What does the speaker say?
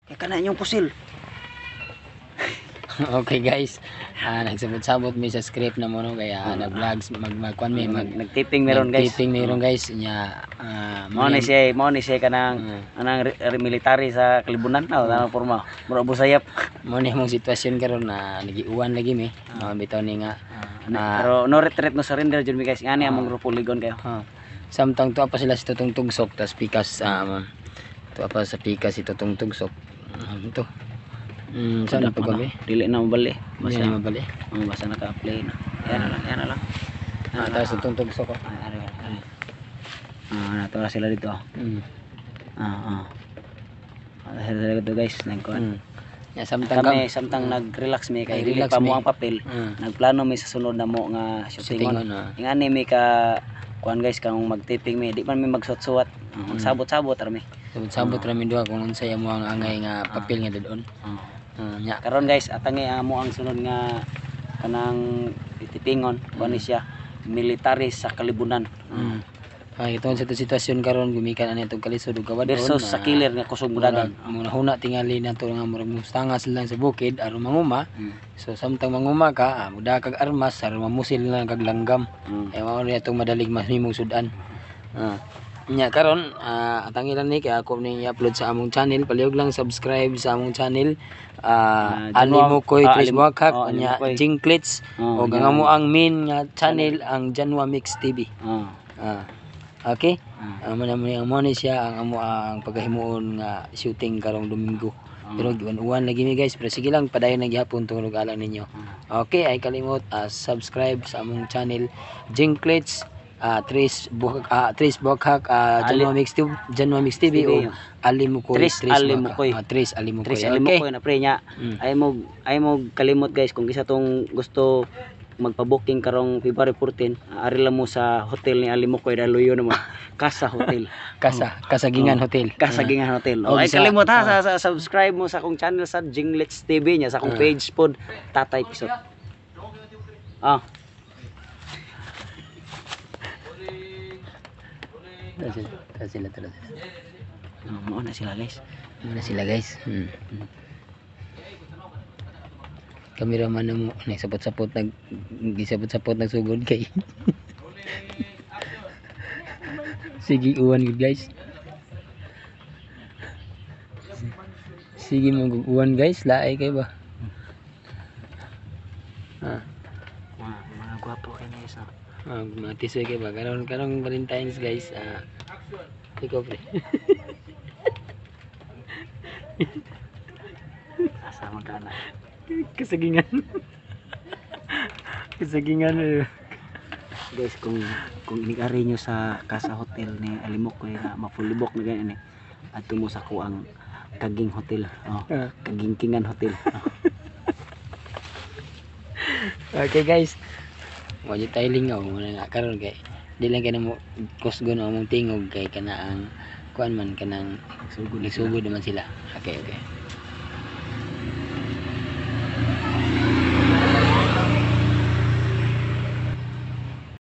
Kaya ka na inyong pusil. Okay guys, nagsabot-sabot mi sa script na mo no kaya nag-vlogs magkuan mi Nagtiping meron guys. Nagtiping meron guys nya Mo ni siya kanang anang military sa Kalibunan na tanang porma. Mura busayap. mo ni mong sitwasyon karon na nagiuwan lagi mi. Bitaw ni nga pero no retreat no surrender jud mi guys. Ngani among grupo ligon kayo. Samtang tuwa pa sila sa tutong tugsok tas pikas tuwa pa sa pikas si tutong tugsok. Ito. Saan na pagkali? Dili na mabali. Basta na mabali. Basta naka-play na. Yan na lang. Tapos tutong tugsok ko. Natura sila dito. Sila dito guys, nagkuhan. Samtang nag-relax mi kay dili pa mo ang papel. Nagplano mi sa sunod na mo nga shootingon. Ingani mi ka kuan guys kang magtiping mi, di man mi magsuot-suot. Magsabot-sabot ra mi. Sabot ra mi duha kung unsay mo ang angay nga papel nga dadon. Nya karon guys, atangi amo ang sunod nga kanang itipingon kuan ni siya military sa Kalibunan. Ito sa sitwasyon karon gumikan ani itong kalisod ug kawadon versus sa killer nga kusog mudagan. Muna huna tingali nato nga murag mustangas lang sa bukid aron manguma. So samtang manguma ka, muda kag armas aron mamusil lang kag langgam. Mao ni atong madalig mas himong sudan. Nya karon atangi lang ni kay ako ni i-upload sa among channel, palihog lang subscribe sa among channel. Alimukoy Chris Wakak nya Jinklits o gangamo ang main nga channel ang Janwa Mix TV. Okay? Amo ni siya ang amo ang pagahimuon nga shooting karong Domingo. Pero uwan lagi mi guys, pero sige lang padayon na gihapon tungod alang ninyo. Okay, ay kalimot subscribe sa among channel Jinklits Tris Bokhak Janwa Mix TV o Alimukoy Tris Alimukoy na pre nya. Ay mo kalimot guys kung isa tong gusto magpa-booking karong February 14 ari lang mo sa hotel ni Alimukoy daluyo naman Casa Hotel. Kasagingan Hotel. Kasagingan Hotel. Ay kalimot ha sa subscribe mo sa akong channel sa Jinglets TV nya sa akong page pod Tatay Pisot. Sila. Mao na sila guys. Kameraman na mo nagsapot-sapot nagsugod kay. Sige uwan gud guys. Sige mo uwan guys, laay kay ba? Mga gwapo kay guys. Matisoy kay ba karong Valentine's guys. Ikaw pre. Asa mo kana? Kasagingan guys kung inigari nyo sa Casa Hotel ni Alimukoy na mapulibok na ganyan at mo sa kuang Kaging Hotel Kagingkingan Hotel. Okay guys, wala tayo lingaw muna nga karon kay di lang kana mo kusgon among tingog kay kana ang kuan man kanang nagsugod naman sila. Okay